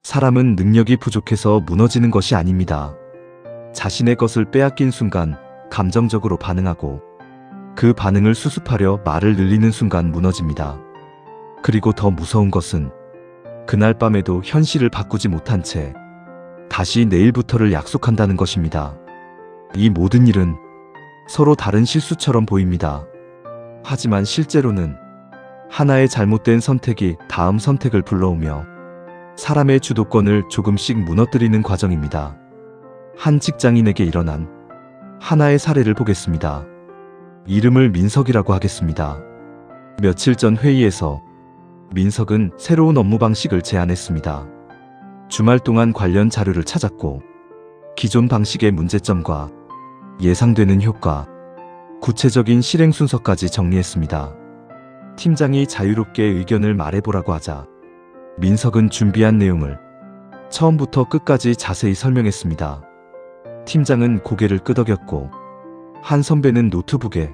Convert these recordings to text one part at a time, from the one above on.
사람은 능력이 부족해서 무너지는 것이 아닙니다. 자신의 것을 빼앗긴 순간 감정적으로 반응하고 그 반응을 수습하려 말을 늘리는 순간 무너집니다. 그리고 더 무서운 것은 그날 밤에도 현실을 바꾸지 못한 채 다시 내일부터를 약속한다는 것입니다. 이 모든 일은 서로 다른 실수처럼 보입니다. 하지만 실제로는 하나의 잘못된 선택이 다음 선택을 불러오며 사람의 주도권을 조금씩 무너뜨리는 과정입니다. 한 직장인에게 일어난 하나의 사례를 보겠습니다. 이름을 민석이라고 하겠습니다. 며칠 전 회의에서 민석은 새로운 업무 방식을 제안했습니다. 주말 동안 관련 자료를 찾았고 기존 방식의 문제점과 예상되는 효과, 구체적인 실행 순서까지 정리했습니다. 팀장이 자유롭게 의견을 말해보라고 하자 민석은 준비한 내용을 처음부터 끝까지 자세히 설명했습니다. 팀장은 고개를 끄덕였고 한 선배는 노트북에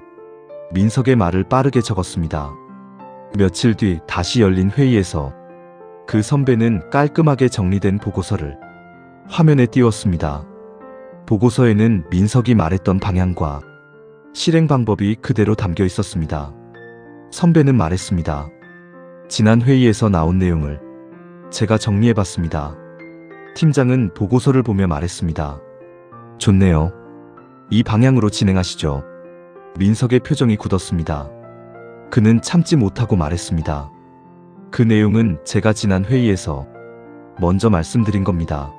민석의 말을 빠르게 적었습니다. 며칠 뒤 다시 열린 회의에서 그 선배는 깔끔하게 정리된 보고서를 화면에 띄웠습니다. 보고서에는 민석이 말했던 방향과 실행 방법이 그대로 담겨 있었습니다. 선배는 말했습니다. 지난 회의에서 나온 내용을 제가 정리해봤습니다. 팀장은 보고서를 보며 말했습니다. 좋네요. 이 방향으로 진행하시죠. 민석의 표정이 굳었습니다. 그는 참지 못하고 말했습니다. 그 내용은 제가 지난 회의에서 먼저 말씀드린 겁니다.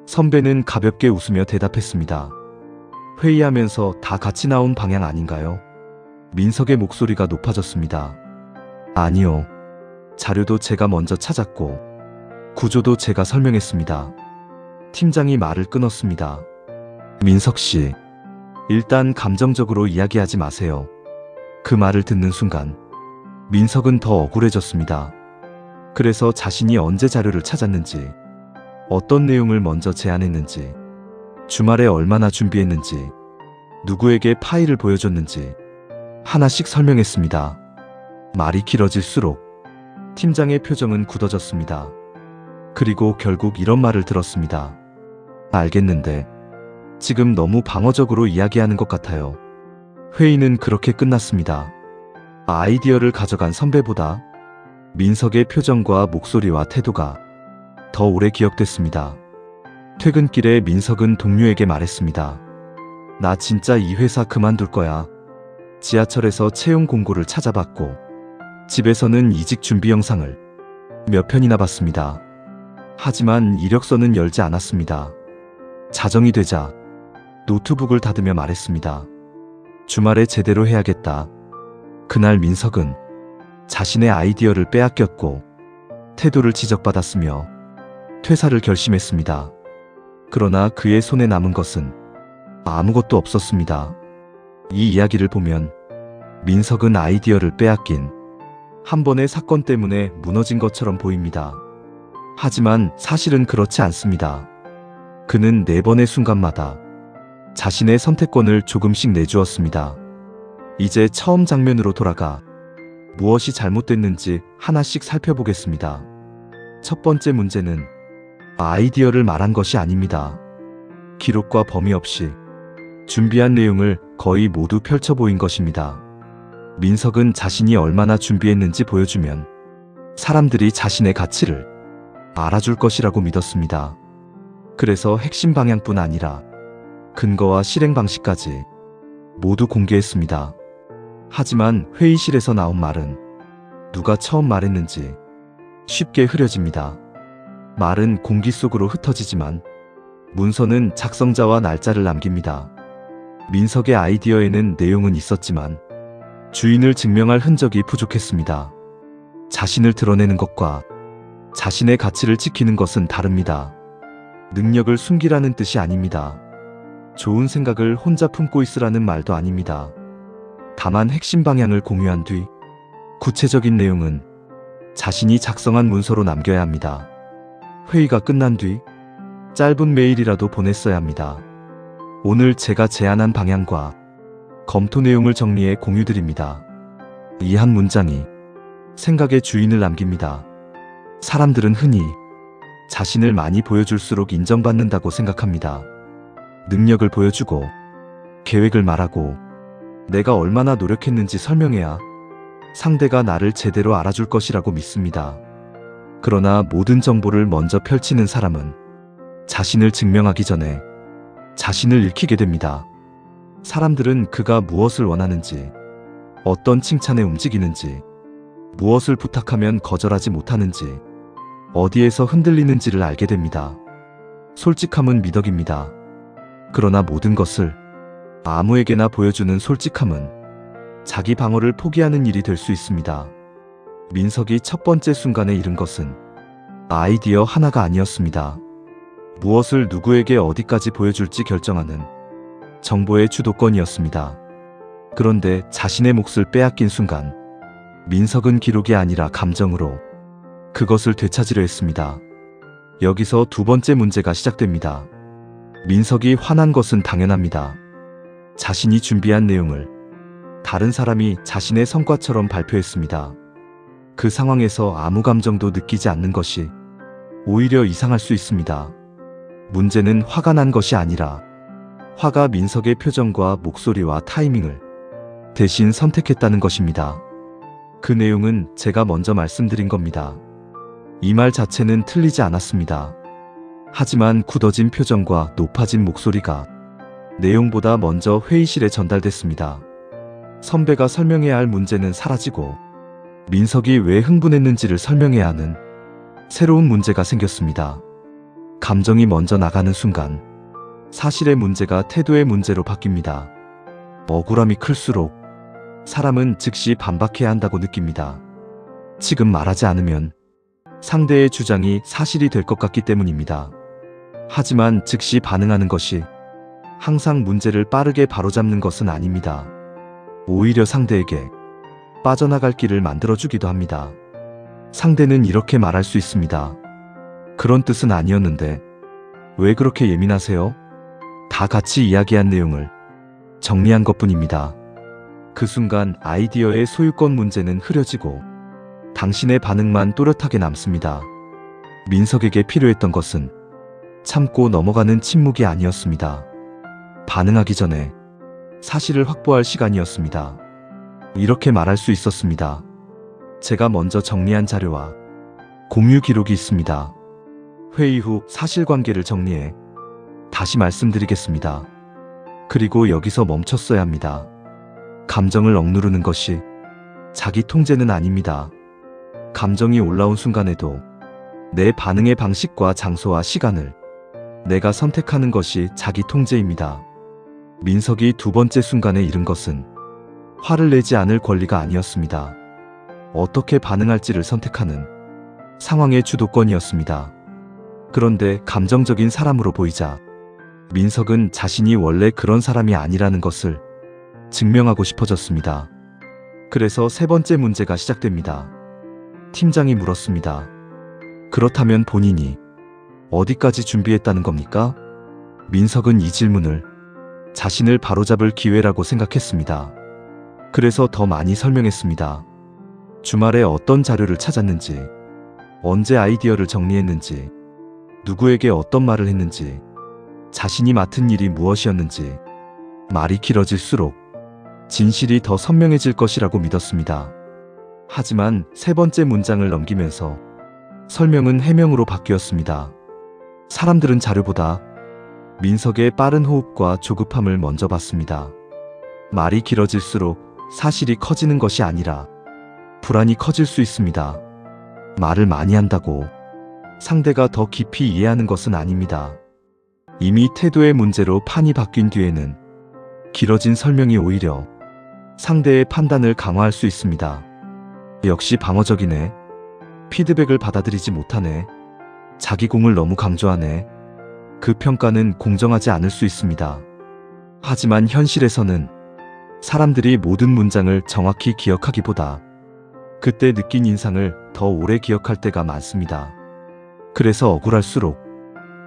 선배는 가볍게 웃으며 대답했습니다. 회의하면서 다 같이 나온 방향 아닌가요? 민석의 목소리가 높아졌습니다. 아니요. 자료도 제가 먼저 찾았고 구조도 제가 설명했습니다. 팀장이 말을 끊었습니다. 민석 씨, 일단 감정적으로 이야기하지 마세요. 그 말을 듣는 순간 민석은 더 억울해졌습니다. 그래서 자신이 언제 자료를 찾았는지, 어떤 내용을 먼저 제안했는지, 주말에 얼마나 준비했는지, 누구에게 파일을 보여줬는지 하나씩 설명했습니다. 말이 길어질수록 팀장의 표정은 굳어졌습니다. 그리고 결국 이런 말을 들었습니다. 알겠는데 지금 너무 방어적으로 이야기하는 것 같아요. 회의는 그렇게 끝났습니다. 아이디어를 가져간 선배보다 민석의 표정과 목소리와 태도가 더 오래 기억됐습니다. 퇴근길에 민석은 동료에게 말했습니다. 나 진짜 이 회사 그만둘 거야. 지하철에서 채용 공고를 찾아봤고 집에서는 이직 준비 영상을 몇 편이나 봤습니다. 하지만 이력서는 열지 않았습니다. 자정이 되자 노트북을 닫으며 말했습니다. 주말에 제대로 해야겠다. 그날 민석은 자신의 아이디어를 빼앗겼고 태도를 지적받았으며 퇴사를 결심했습니다. 그러나 그의 손에 남은 것은 아무것도 없었습니다. 이 이야기를 보면 민석은 아이디어를 빼앗긴 한 번의 사건 때문에 무너진 것처럼 보입니다. 하지만 사실은 그렇지 않습니다. 그는 4번의 순간마다 자신의 선택권을 조금씩 내주었습니다. 이제 처음 장면으로 돌아가 무엇이 잘못됐는지 하나씩 살펴보겠습니다. 첫 번째 문제는 아이디어를 말한 것이 아닙니다. 기록과 범위 없이 준비한 내용을 거의 모두 펼쳐 보인 것입니다. 민석은 자신이 얼마나 준비했는지 보여주면 사람들이 자신의 가치를 알아줄 것이라고 믿었습니다. 그래서 핵심 방향뿐 아니라 근거와 실행 방식까지 모두 공개했습니다. 하지만 회의실에서 나온 말은 누가 처음 말했는지 쉽게 흐려집니다. 말은 공기 속으로 흩어지지만 문서는 작성자와 날짜를 남깁니다. 민석의 아이디어에는 내용은 있었지만 주인을 증명할 흔적이 부족했습니다. 자신을 드러내는 것과 자신의 가치를 지키는 것은 다릅니다. 능력을 숨기라는 뜻이 아닙니다. 좋은 생각을 혼자 품고 있으라는 말도 아닙니다. 다만 핵심 방향을 공유한 뒤 구체적인 내용은 자신이 작성한 문서로 남겨야 합니다. 회의가 끝난 뒤 짧은 메일이라도 보냈어야 합니다. 오늘 제가 제안한 방향과 검토 내용을 정리해 공유드립니다. 이 한 문장이 생각의 주인을 남깁니다. 사람들은 흔히 자신을 많이 보여줄수록 인정받는다고 생각합니다. 능력을 보여주고 계획을 말하고 내가 얼마나 노력했는지 설명해야 상대가 나를 제대로 알아줄 것이라고 믿습니다. 그러나 모든 정보를 먼저 펼치는 사람은 자신을 증명하기 전에 자신을 잃히게 됩니다. 사람들은 그가 무엇을 원하는지, 어떤 칭찬에 움직이는지, 무엇을 부탁하면 거절하지 못하는지, 어디에서 흔들리는지를 알게 됩니다. 솔직함은 미덕입니다. 그러나 모든 것을 아무에게나 보여주는 솔직함은 자기 방어를 포기하는 일이 될 수 있습니다. 민석이 첫 번째 순간에 잃은 것은 아이디어 하나가 아니었습니다. 무엇을 누구에게 어디까지 보여줄지 결정하는 정보의 주도권이었습니다. 그런데 자신의 몫을 빼앗긴 순간 민석은 기록이 아니라 감정으로 그것을 되찾으려 했습니다. 여기서 두 번째 문제가 시작됩니다. 민석이 화난 것은 당연합니다. 자신이 준비한 내용을 다른 사람이 자신의 성과처럼 발표했습니다. 그 상황에서 아무 감정도 느끼지 않는 것이 오히려 이상할 수 있습니다. 문제는 화가 난 것이 아니라 화가 민석의 표정과 목소리와 타이밍을 대신 선택했다는 것입니다. 그 내용은 제가 먼저 말씀드린 겁니다. 이 말 자체는 틀리지 않았습니다. 하지만 굳어진 표정과 높아진 목소리가 내용보다 먼저 회의실에 전달됐습니다. 선배가 설명해야 할 문제는 사라지고 민석이 왜 흥분했는지를 설명해야 하는 새로운 문제가 생겼습니다. 감정이 먼저 나가는 순간 사실의 문제가 태도의 문제로 바뀝니다. 억울함이 클수록 사람은 즉시 반박해야 한다고 느낍니다. 지금 말하지 않으면 상대의 주장이 사실이 될 것 같기 때문입니다. 하지만 즉시 반응하는 것이 항상 문제를 빠르게 바로잡는 것은 아닙니다. 오히려 상대에게 빠져나갈 길을 만들어주기도 합니다. 상대는 이렇게 말할 수 있습니다. 그런 뜻은 아니었는데 왜 그렇게 예민하세요? 다 같이 이야기한 내용을 정리한 것뿐입니다. 그 순간 아이디어의 소유권 문제는 흐려지고 당신의 반응만 또렷하게 남습니다. 민석에게 필요했던 것은 참고 넘어가는 침묵이 아니었습니다. 반응하기 전에 사실을 확보할 시간이었습니다. 이렇게 말할 수 있었습니다. 제가 먼저 정리한 자료와 공유 기록이 있습니다. 회의 후 사실관계를 정리해 다시 말씀드리겠습니다. 그리고 여기서 멈췄어야 합니다. 감정을 억누르는 것이 자기 통제는 아닙니다. 감정이 올라온 순간에도 내 반응의 방식과 장소와 시간을 내가 선택하는 것이 자기 통제입니다. 민석이 두 번째 순간에 잃은 것은 화를 내지 않을 권리가 아니었습니다. 어떻게 반응할지를 선택하는 상황의 주도권이었습니다. 그런데 감정적인 사람으로 보이자 민석은 자신이 원래 그런 사람이 아니라는 것을 증명하고 싶어졌습니다. 그래서 세 번째 문제가 시작됩니다. 팀장이 물었습니다. 그렇다면 본인이 어디까지 준비했다는 겁니까? 민석은 이 질문을 자신을 바로잡을 기회라고 생각했습니다. 그래서 더 많이 설명했습니다. 주말에 어떤 자료를 찾았는지, 언제 아이디어를 정리했는지, 누구에게 어떤 말을 했는지, 자신이 맡은 일이 무엇이었는지. 말이 길어질수록 진실이 더 선명해질 것이라고 믿었습니다. 하지만 세 번째 문장을 넘기면서 설명은 해명으로 바뀌었습니다. 사람들은 자료보다 민석의 빠른 호흡과 조급함을 먼저 봤습니다. 말이 길어질수록 사실이 커지는 것이 아니라 불안이 커질 수 있습니다. 말을 많이 한다고 상대가 더 깊이 이해하는 것은 아닙니다. 이미 태도의 문제로 판이 바뀐 뒤에는 길어진 설명이 오히려 상대의 판단을 강화할 수 있습니다. 역시 방어적이네. 피드백을 받아들이지 못하네. 자기 공을 너무 강조하네. 그 평가는 공정하지 않을 수 있습니다. 하지만 현실에서는 사람들이 모든 문장을 정확히 기억하기보다 그때 느낀 인상을 더 오래 기억할 때가 많습니다. 그래서 억울할수록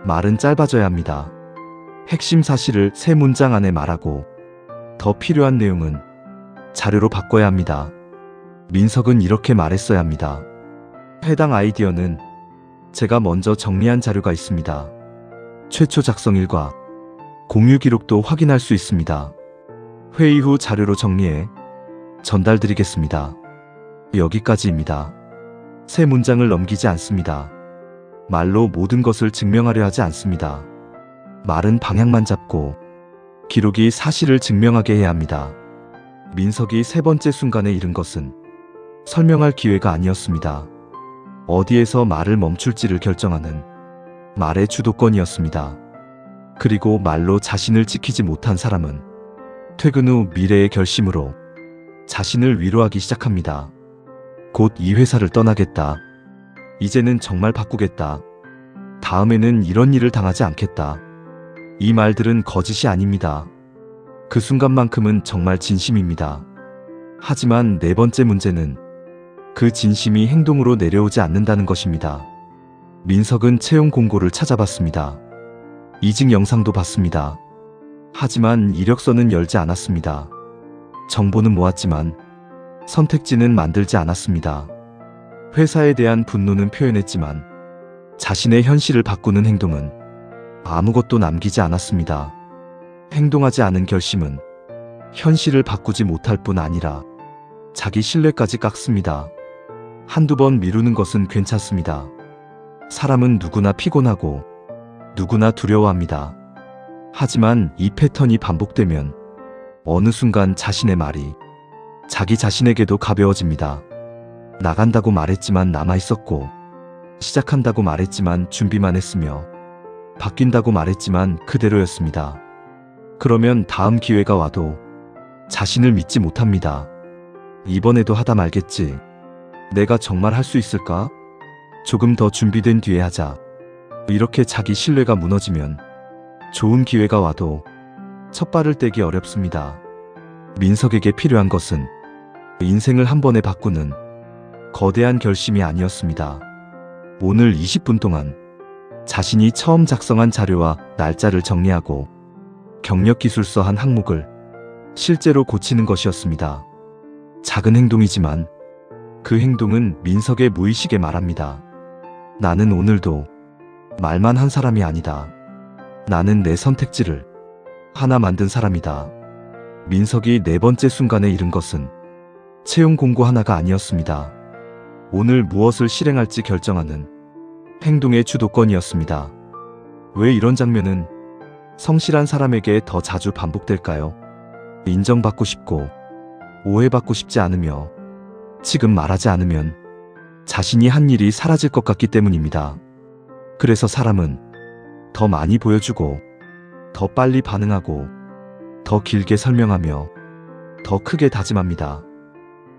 말은 짧아져야 합니다. 핵심 사실을 세 문장 안에 말하고 더 필요한 내용은 자료로 바꿔야 합니다. 민석은 이렇게 말했어야 합니다. 해당 아이디어는 제가 먼저 정리한 자료가 있습니다. 최초 작성일과 공유 기록도 확인할 수 있습니다. 회의 후 자료로 정리해 전달드리겠습니다. 여기까지입니다. 세 문장을 넘기지 않습니다. 말로 모든 것을 증명하려 하지 않습니다. 말은 방향만 잡고 기록이 사실을 증명하게 해야 합니다. 민석이 세 번째 순간에 이른 것은 설명할 기회가 아니었습니다. 어디에서 말을 멈출지를 결정하는 말의 주도권이었습니다. 그리고 말로 자신을 지키지 못한 사람은 퇴근 후 미래의 결심으로 자신을 위로하기 시작합니다. 곧 이 회사를 떠나겠다. 이제는 정말 바꾸겠다. 다음에는 이런 일을 당하지 않겠다. 이 말들은 거짓이 아닙니다. 그 순간만큼은 정말 진심입니다. 하지만 네 번째 문제는 그 진심이 행동으로 내려오지 않는다는 것입니다. 민석은 채용 공고를 찾아봤습니다. 이직 영상도 봤습니다. 하지만 이력서는 열지 않았습니다. 정보는 모았지만 선택지는 만들지 않았습니다. 회사에 대한 분노는 표현했지만 자신의 현실을 바꾸는 행동은 아무것도 남기지 않았습니다. 행동하지 않은 결심은 현실을 바꾸지 못할 뿐 아니라 자기 신뢰까지 깎습니다. 한두 번 미루는 것은 괜찮습니다. 사람은 누구나 피곤하고 누구나 두려워합니다. 하지만 이 패턴이 반복되면 어느 순간 자신의 말이 자기 자신에게도 가벼워집니다. 나간다고 말했지만 남아있었고, 시작한다고 말했지만 준비만 했으며, 바뀐다고 말했지만 그대로였습니다. 그러면 다음 기회가 와도 자신을 믿지 못합니다. 이번에도 하다 말겠지. 내가 정말 할 수 있을까? 조금 더 준비된 뒤에 하자. 이렇게 자기 신뢰가 무너지면 좋은 기회가 와도 첫 발을 떼기 어렵습니다. 민석에게 필요한 것은 인생을 한 번에 바꾸는 거대한 결심이 아니었습니다. 오늘 20분 동안 자신이 처음 작성한 자료와 날짜를 정리하고 경력기술서 한 항목을 실제로 고치는 것이었습니다. 작은 행동이지만 그 행동은 민석의 무의식에 말합니다. 나는 오늘도 말만 한 사람이 아니다. 나는 내 선택지를 하나 만든 사람이다. 민석이 네 번째 순간에 이른 것은 채용 공고 하나가 아니었습니다. 오늘 무엇을 실행할지 결정하는 행동의 주도권이었습니다. 왜 이런 장면은 성실한 사람에게 더 자주 반복될까요? 인정받고 싶고 오해받고 싶지 않으며 지금 말하지 않으면 자신이 한 일이 사라질 것 같기 때문입니다. 그래서 사람은 더 많이 보여주고 더 빨리 반응하고 더 길게 설명하며 더 크게 다짐합니다.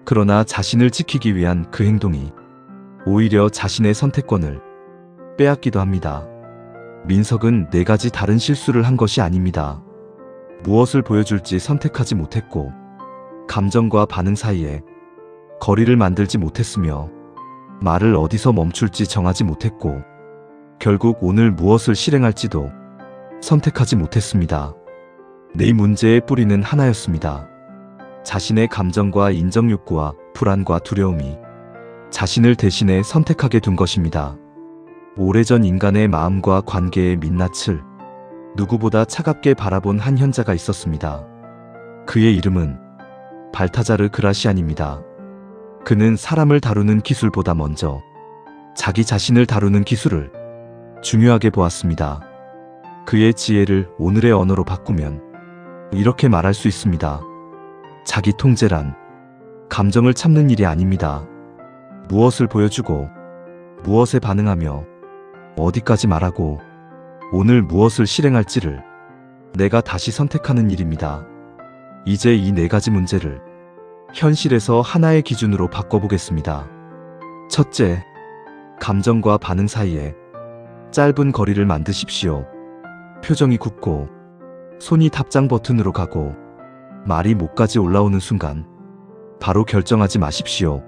그러나 자신을 지키기 위한 그 행동이 오히려 자신의 선택권을 빼앗기도 합니다. 민석은 네 가지 다른 실수를 한 것이 아닙니다. 무엇을 보여줄지 선택하지 못했고, 감정과 반응 사이에 거리를 만들지 못했으며, 말을 어디서 멈출지 정하지 못했고, 결국 오늘 무엇을 실행할지도 선택하지 못했습니다. 네 문제의 뿌리는 하나였습니다. 자신의 감정과 인정 욕구와 불안과 두려움이 자신을 대신해 선택하게 둔 것입니다. 오래전 인간의 마음과 관계의 민낯을 누구보다 차갑게 바라본 한 현자가 있었습니다. 그의 이름은 발타자르 그라시안입니다. 그는 사람을 다루는 기술보다 먼저 자기 자신을 다루는 기술을 중요하게 보았습니다. 그의 지혜를 오늘의 언어로 바꾸면 이렇게 말할 수 있습니다. 자기 통제란 감정을 참는 일이 아닙니다. 무엇을 보여주고 무엇에 반응하며 어디까지 말하고 오늘 무엇을 실행할지를 내가 다시 선택하는 일입니다. 이제 이 네 가지 문제를 현실에서 하나의 기준으로 바꿔보겠습니다. 첫째, 감정과 반응 사이에 짧은 거리를 만드십시오. 표정이 굳고 손이 답장 버튼으로 가고 말이 목까지 올라오는 순간 바로 결정하지 마십시오.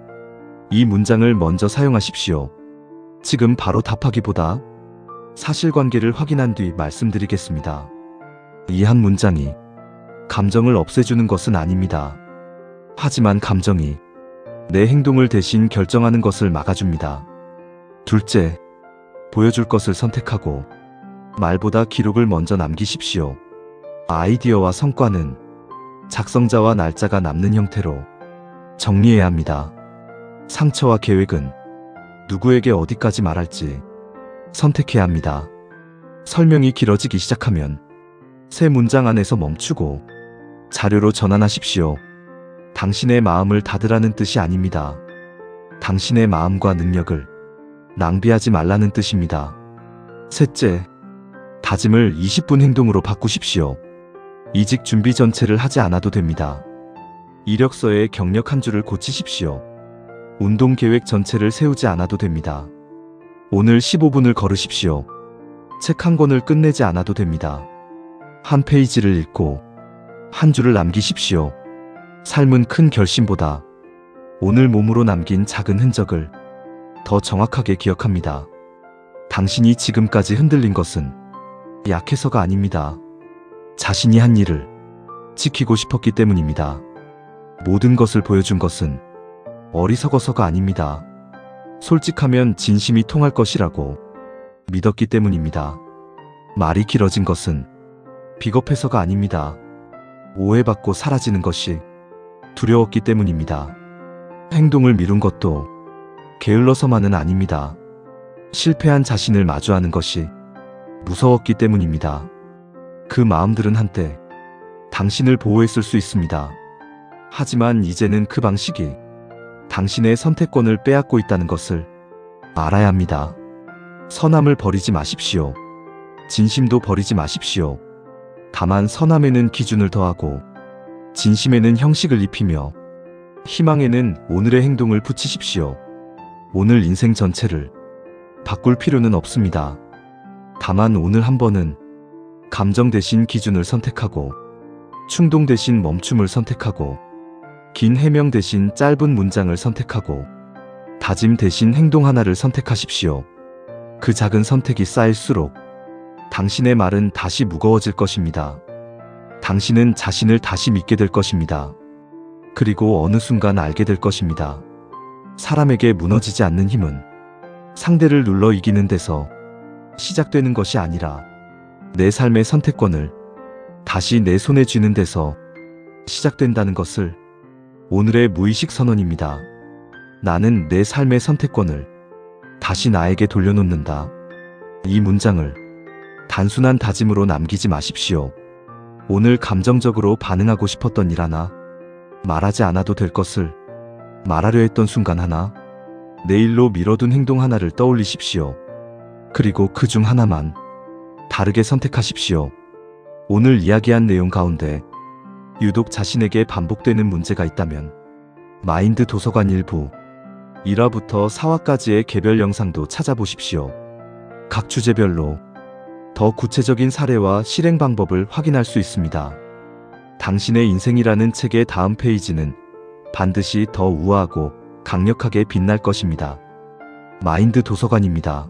이 문장을 먼저 사용하십시오. 지금 바로 답하기보다 사실관계를 확인한 뒤 말씀드리겠습니다. 이 한 문장이 감정을 없애주는 것은 아닙니다. 하지만 감정이 내 행동을 대신 결정하는 것을 막아줍니다. 둘째, 보여줄 것을 선택하고 말보다 기록을 먼저 남기십시오. 아이디어와 성과는 작성자와 날짜가 남는 형태로 정리해야 합니다. 상처와 계획은 누구에게 어디까지 말할지 선택해야 합니다. 설명이 길어지기 시작하면 세 문장 안에서 멈추고 자료로 전환하십시오. 당신의 마음을 닫으라는 뜻이 아닙니다. 당신의 마음과 능력을 낭비하지 말라는 뜻입니다. 셋째, 다짐을 20분 행동으로 바꾸십시오. 이직 준비 전체를 하지 않아도 됩니다. 이력서에 경력 한 줄을 고치십시오. 운동 계획 전체를 세우지 않아도 됩니다. 오늘 15분을 걸으십시오. 책 한 권을 끝내지 않아도 됩니다. 한 페이지를 읽고 한 줄을 남기십시오. 삶은 큰 결심보다 오늘 몸으로 남긴 작은 흔적을 더 정확하게 기억합니다. 당신이 지금까지 흔들린 것은 약해서가 아닙니다. 자신이 한 일을 지키고 싶었기 때문입니다. 모든 것을 보여준 것은 어리석어서가 아닙니다. 솔직하면 진심이 통할 것이라고 믿었기 때문입니다. 말이 길어진 것은 비겁해서가 아닙니다. 오해받고 사라지는 것이 두려웠기 때문입니다. 행동을 미룬 것도 게을러서만은 아닙니다. 실패한 자신을 마주하는 것이 무서웠기 때문입니다. 그 마음들은 한때 당신을 보호했을 수 있습니다. 하지만 이제는 그 방식이 당신의 선택권을 빼앗고 있다는 것을 알아야 합니다. 선함을 버리지 마십시오. 진심도 버리지 마십시오. 다만 선함에는 기준을 더하고 진심에는 형식을 입히며 희망에는 오늘의 행동을 붙이십시오. 오늘 인생 전체를 바꿀 필요는 없습니다. 다만 오늘 한 번은 감정 대신 기준을 선택하고 충동 대신 멈춤을 선택하고 긴 해명 대신 짧은 문장을 선택하고 다짐 대신 행동 하나를 선택하십시오. 그 작은 선택이 쌓일수록 당신의 말은 다시 무거워질 것입니다. 당신은 자신을 다시 믿게 될 것입니다. 그리고 어느 순간 알게 될 것입니다. 사람에게 무너지지 않는 힘은 상대를 눌러 이기는 데서 시작되는 것이 아니라 내 삶의 선택권을 다시 내 손에 쥐는 데서 시작된다는 것을 오늘의 무의식 선언입니다. 나는 내 삶의 선택권을 다시 나에게 돌려놓는다. 이 문장을 단순한 다짐으로 남기지 마십시오. 오늘 감정적으로 반응하고 싶었던 일 하나, 말하지 않아도 될 것을 말하려 했던 순간 하나, 내일로 미뤄둔 행동 하나를 떠올리십시오. 그리고 그 중 하나만 다르게 선택하십시오. 오늘 이야기한 내용 가운데 유독 자신에게 반복되는 문제가 있다면 마인드 도서관 일부 1화부터 4화까지의 개별 영상도 찾아보십시오. 각 주제별로 더 구체적인 사례와 실행 방법을 확인할 수 있습니다. 당신의 인생이라는 책의 다음 페이지는 반드시 더 우아하고 강력하게 빛날 것입니다. 마인드 도서관입니다.